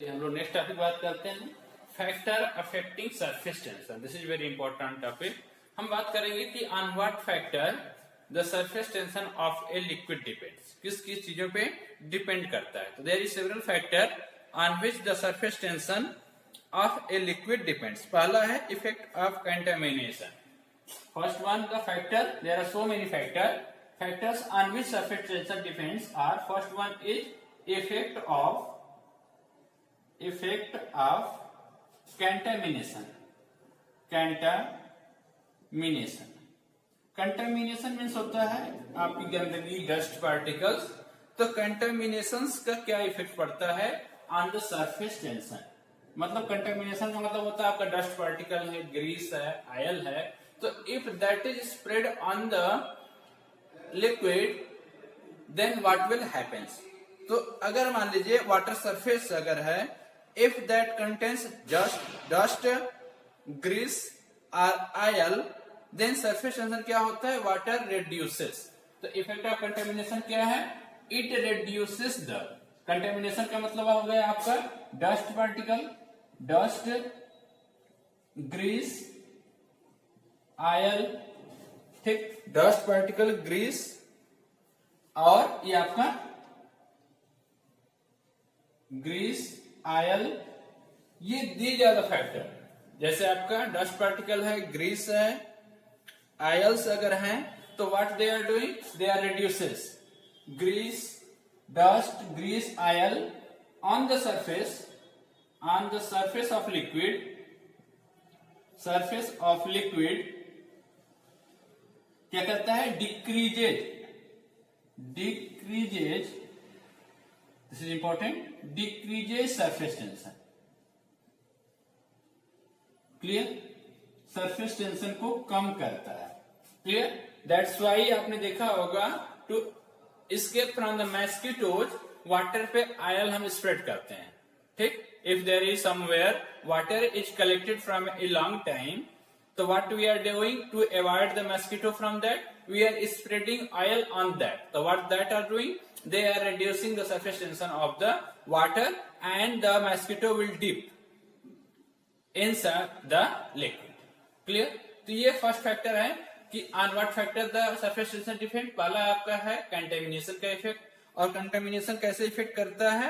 हम लोग next topic बात करते हैं factor affecting surface tension. This is very important topic. हम बात करेंगे कि on what factor the surface tension of a liquid depends, किस किस चीजों पे डिपेंड करता है। तो there is several factor on which the surface tension of a liquid depends. पहला है effect of contamination. First one the factor, there are so many factors on which surface tension depends are, first one is effect of contamination means होता है आपकी गंदगी, dust particles. तो कंटेमिनेशंस का क्या effect पड़ता है ऑन द सरफेस टेंशन। मतलब कंटेमिनेशन का मतलब होता है आपका डस्ट पार्टिकल है, ग्रीस है, ऑयल है। तो if that is spread on the liquid then what will happens. तो अगर मान लीजिए वाटर सरफेस अगर है, if that contains just dust, grease or oil, then surface tension क्या होता है, water reduces। तो effect of contamination क्या है, it reduces the contamination का मतलब हो गया आपका dust particle, dust, grease, oil, ठीक, dust particle, grease और ये आपका ग्रीस, आयल, ये दीज आर द फैक्टर। जैसे आपका डस्ट पार्टिकल है, ग्रीस है, आयल्स अगर हैं तो what they are doing, they are reduces grease, dust, grease, oil on the surface of liquid क्या करता है, decreases, this is important, decreases surface tension. Clear, surface tension को कम करता है। क्लियर, दैट्स वाई आपने देखा होगा to escape from the mosquitoes water पे आयल हम स्प्रेड करते हैं। ठीक, if there is somewhere water is collected from a long time, तो what we are doing to avoid the mosquito from that, we are spreading oil on that. तो what that are doing, they are reducing the surface tension of the water and the mosquito will dip inside the liquid। clear, तो ये first factor है कि on what factor the surface tension depend। पहला आपका है contamination का effect, और contamination कैसे इफेक्ट करता है,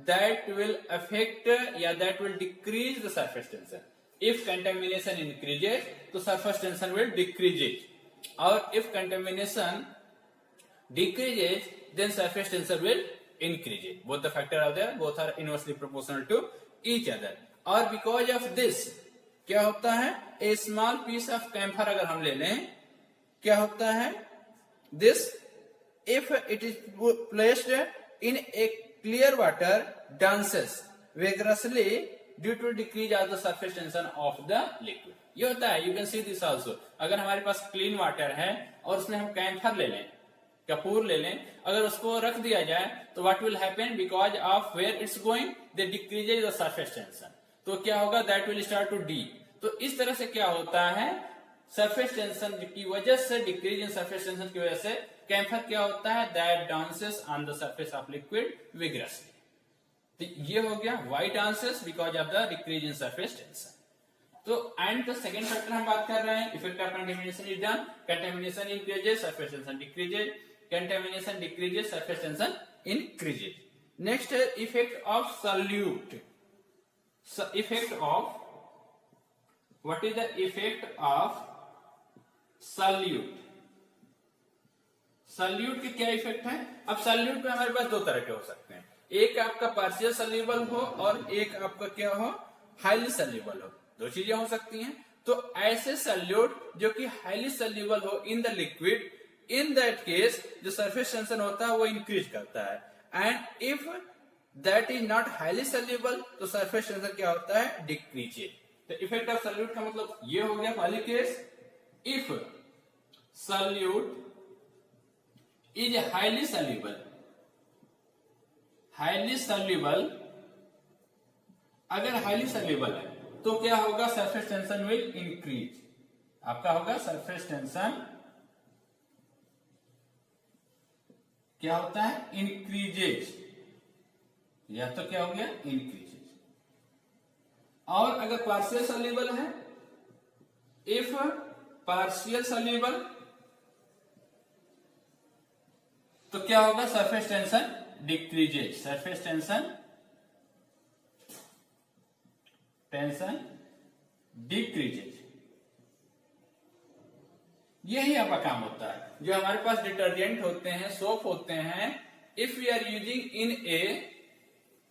that will affect या that will decrease the surface tension। if contamination increases तो surface tension will decrease, और if contamination decreases then surface tension will increase। both the factor are there, both are inversely proportional to each other। और because of this क्या होता है, a small piece of camphor अगर हम ले लें, क्या होता है, this if it is placed in a clear water dances vigorously due to decrease of the surface tension of the liquid। ये होता है, you can see this also। अगर हमारे पास क्लीन वाटर है और उसमें हम कैंफर ले लें, कपूर ले लें, अगर उसको रख दिया जाए तो what will happen, because of where it's going they decreases the surface tension. तो क्या होगा, that will start to die. तो इस तरह से क्या होता है, सरफेस टेंशन की वजह से, डिक्रीज इन सरफेस टेंशन की वजह से कैंफर क्या होता है, that dances on the surface of liquid vigorously. तो ये हो गया why dances, because of the decrease in surface tension. तो एंड द सेकेंड फैक्टर हम बात कर रहे हैं, effect of contamination is done, contamination increases, surface tension decreases, contamination decreases, surface tension increases। next है effect of solute। what is the effect of solute? solute के क्या effect है। अब solute में हमारे पास दो तरह के हो सकते हैं, एक आपका पार्शियल सल्यूबल हो और एक आपका क्या हो, हाईली सल्यूबल हो। दो चीजें हो सकती हैं। तो ऐसे सल्यूट जो कि हाईली सल्यूबल हो in the liquid, in that case जो सरफेस टेंशन होता है वो इंक्रीज करता है। And if that is not highly soluble तो सरफेस टेंशन क्या होता है, डिक्रीज। तो इफेक्ट ऑफ सल्यूट का मतलब ये हो गया पहली case, if solute is highly soluble, अगर हाईली सल्यूबल है तो क्या होगा, सरफेस टेंशन विल इंक्रीज। आपका होगा सरफेस टेंशन क्या होता है, इंक्रीजेज, या तो क्या हो गया, इंक्रीजेज। और अगर पार्शियल सॉल्युबल है, इफ पार्शियल सॉल्युबल, तो क्या होगा, surface tension decreases, surface tension decreases. यही आपका काम होता है। जो हमारे पास डिटर्जेंट होते हैं, सोप होते हैं, if we are using in a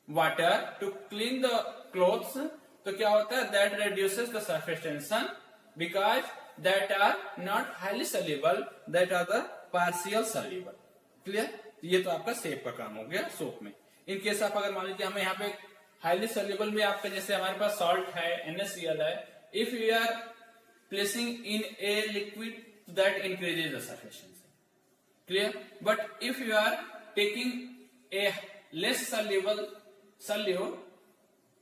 water to clean the clothes, तो क्या होता है, that reduces the surface tension because that are not highly soluble, that are the partial soluble. Clear? ये तो आपका सेप का काम हो गया सोप में। इन केस आप अगर मान लीजिए हमें यहाँ पे हाईली सॉल्युबल में आपका जैसे हमारे पास सॉल्ट है, NaCl है, if you are placing in a liquid that increases the surface tension. Clear? But if you are taking a less soluble solute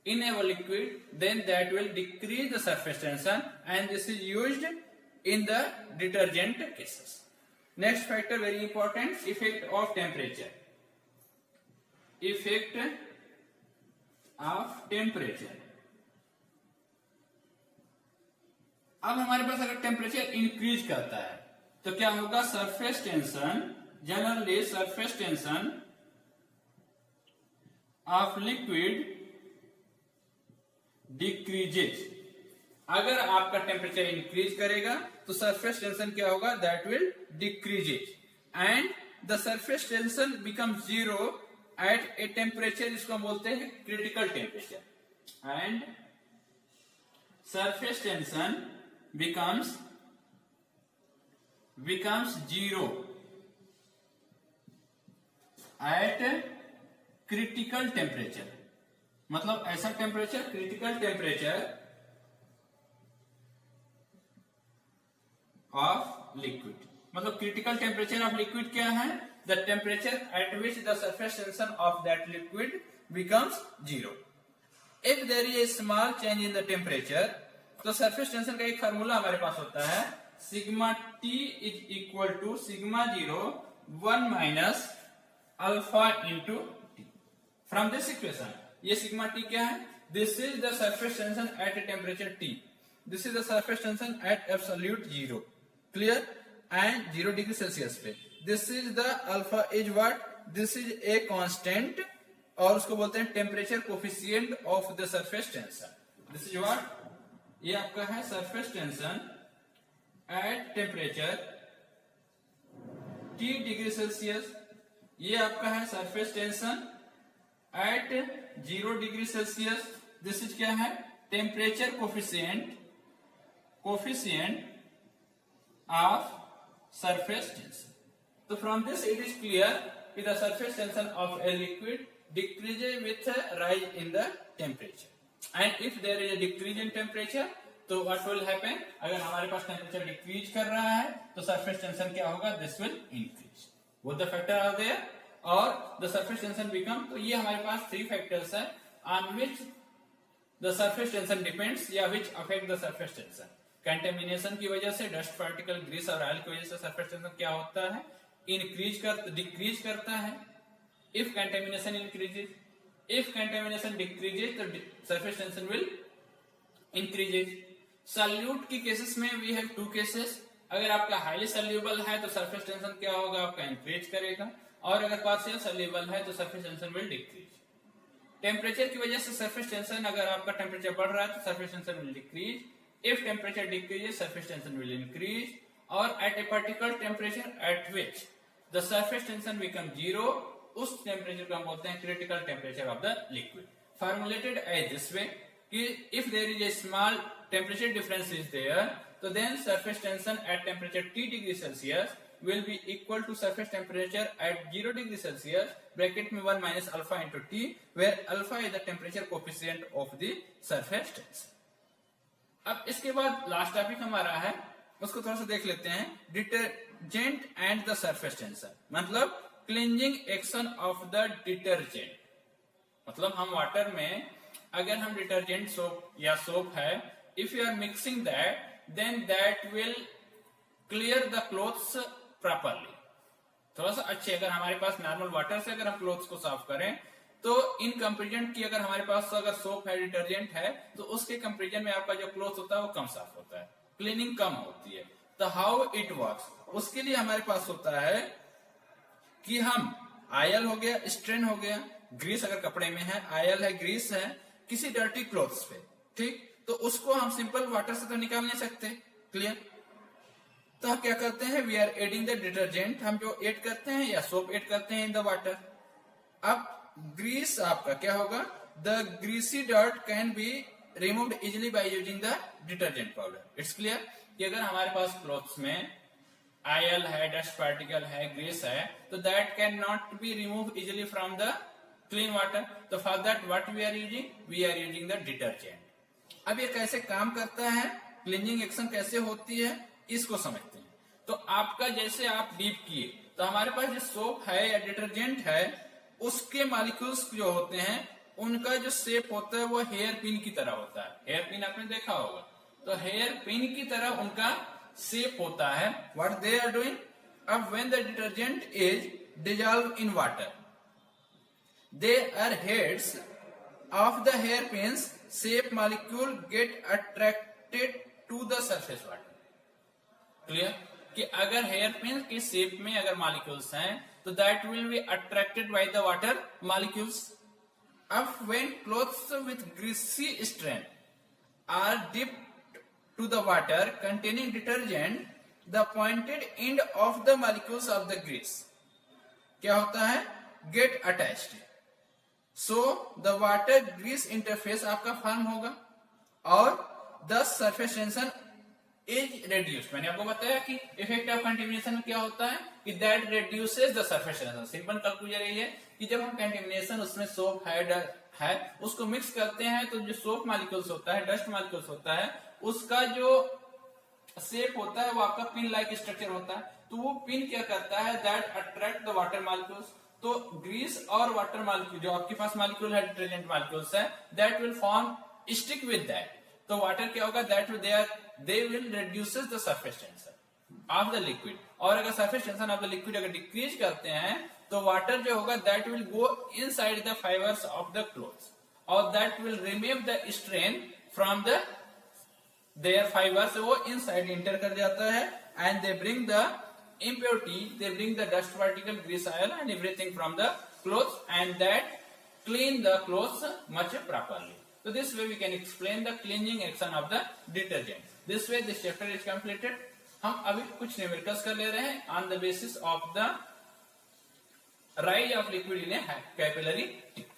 in a liquid, then that will decrease the surface tension, and this is used in the detergent cases. Next factor, very important, effect of temperature. Effect of temperature. अब हमारे पास अगर temperature increase करता है तो क्या होगा, surface tension, generally surface tension of liquid decreases. अगर आपका टेम्परेचर इंक्रीज करेगा तो सरफेस टेंशन क्या होगा, that will decreases, and the surface tension become zero at a temperature, इसको हम बोलते हैं critical temperature, and surface tension becomes zero at critical temperature। मतलब ऐसा temperature, critical temperature of liquid, मतलब क्रिटिकल टेम्परेचर ऑफ लिक्विड क्या है, the temperature at which the surface tension of that liquid becomes zero. If there is a small change in the temperature, तो surface tension का एक formula हमारे पास होता है, sigma T is equal to sigma zero 1 minus alpha into T. From this equation, ये sigma T क्या है, this is the surface tension at a temperature T, this is the surface tension at absolute zero, clear, and 0 degree Celsius पे। This is the alpha is what, this is a constant, और उसको बोलते हैं temperature coefficient of the surface tension. This is what, ये आपका है surface tension at temperature T degree Celsius, ये आपका है surface tension at 0 degree Celsius, this is क्या है, temperature coefficient of surface tension. तो from this it is clear कि the surface tension of a liquid decreases with rise in the temperature, and if there is a decrease in temperature, तो what will happen, अगर हमारे पास temperature decrease कर रहा है तो surface tension क्या होगा, this will increase. Both the factor are there, और द सरफेस टेंशन बिकम, तो ये हमारे पास 3 फैक्टर्स है on which the surface tension depends, या which affect the surface tension. Contamination की वजह से, डस्ट पार्टिकल, ग्रीस और ऑयल की वजह से सरफेस टेंशन क्या होता है, डिक्रीज करता है। If contamination increases, if contamination decreases the surface tension will increases। solute की केसेस में we have 2 cases, अगर आपका हाईली सॉल्युबल है तो सरफेस टेंशन क्या होगा, आपका इंक्रीज करेगा, और अगर पार्शियल सॉल्युबल है तो surface tension will decrease. Temperature की वजह से सरफेस टेंशन, अगर आपका टेम्परेचर बढ़ रहा है तो surface tension will decrease, if temperature decreases surface tension will increase, और at a particular temperature at which the surface tension become zero, उस टेम्परेचर को हम बोलते हैं critical temperature of the liquid. Formulated as this way कि if there is a small temperature difference is there, तो then surface tension at temperature T degree Celsius will be equal to surface temperature at 0 degree Celsius bracket में 1 minus alpha into T, where alpha is the temperature coefficient of the surface tension। अब इसके बाद last topic हमारा है, उसको थोड़ा सा देख लेते हैं, detergent and the surface tension. मतलब cleansing action of the detergent, मतलब हम वाटर में अगर हम डिटर्जेंट सोप या सोप है, if you are mixing that, then that will clear the clothes properly. थोड़ा सा अच्छे, अगर हमारे पास नॉर्मल वाटर से अगर हम क्लोथ्स को साफ करें तो इन कंपेरिजन की अगर हमारे पास अगर सोप है, डिटर्जेंट है, तो उसके कंपेरिजन में आपका जो क्लोथ होता है वो कम साफ होता है, क्लीनिंग कम होती है। तो हाउ इट वर्क्स, उसके लिए हमारे पास होता है कि हम आयल हो गया, स्ट्रेन हो गया, ग्रीस अगर कपड़े में है, आयल है, ग्रीस है किसी डर्टी क्लोथ्स पे, ठीक, तो उसको हम सिंपल वाटर से तो निकाल नहीं सकते, क्लियर। तो हम क्या करते हैं, we are adding the detergent, हम जो एड करते हैं या सोप एड करते हैं इन द वाटर। अब ग्रीस आपका क्या होगा, the greasy dirt can be removed easily by using the detergent powder. It's clear कि अगर हमारे पास क्लॉथ्स में आयल है, डस्ट पार्टिकल है, ग्रीस है, तो that can not be remove easily from the clean water. तो for that what we are using the detergent. अब ये कैसे काम करता है, क्लीनिंग एक्शन कैसे होती है, इसको समझते हैं। तो आपका जैसे आप डीप किए, तो हमारे पास जो सोप है या डिटर्जेंट है, उसके मॉलिक्यूल्स जो होते हैं उनका जो शेप होता है वो हेयर पिन की तरह होता है। हेयर पिन आपने देखा होगा, तो हेयर पिन की तरह उनका शेप होता है। व्हाट दे आर डूइंग, अब when the detergent is dissolve in water, their heads of the hairpins shape molecule get attracted to the surface water। Clear कि अगर हेयरपिन की शेप में अगर मॉलिक्यूल्स हैं तो that will be attracted by the water molecules. अब when clothes with greasy strain are dipped to the water containing detergent, the pointed end of the molecules of the grease क्या होता है, get attached. So the water grease interface आपका form होगा और the surface tension is reduced. मैंने आपको बताया कि इफेक्ट ऑफ कंटेमिनेशन में क्या होता है कि that reduces the surface tension. Simple conclusion यही है कि जब हम कंटेमिनेशन उसमें सोप है उसको मिक्स करते हैं, तो जो सोप मॉलिक्यूल्स होता है, डस्ट मॉलिक्यूल्स होता है, उसका जो शेप होता है वो आपका पिन लाइक स्ट्रक्चर होता है। तो वो पिन क्या करता है, that attract the water molecules. तो ग्रीस और वाटर मॉलिक्यूल जो आपके पास मॉलिक्यूल है, डिटर्जेंट मॉलिक्यूल्स है, that will form stick with that. तो वाटर क्या होगा, that they will reduces the surface tension of the liquid. और अगर surface tension of the liquid अगर डिक्रीज करते हैं तो वाटर जो होगा that will go inside the fibres of the clothes और that will remove the strain from the there fibers, वो इनसाइड इंटर कर जाता है and they bring the impurity, they bring the dust particle, grease, oil and everything from the clothes and that clean the clothes much properly. So this way we can explain the cleaning action of the detergent. This way this chapter is completed. हम अभी कुछ numericals कर ले रहे हैं on the basis of the rise of liquid in a capillary tube.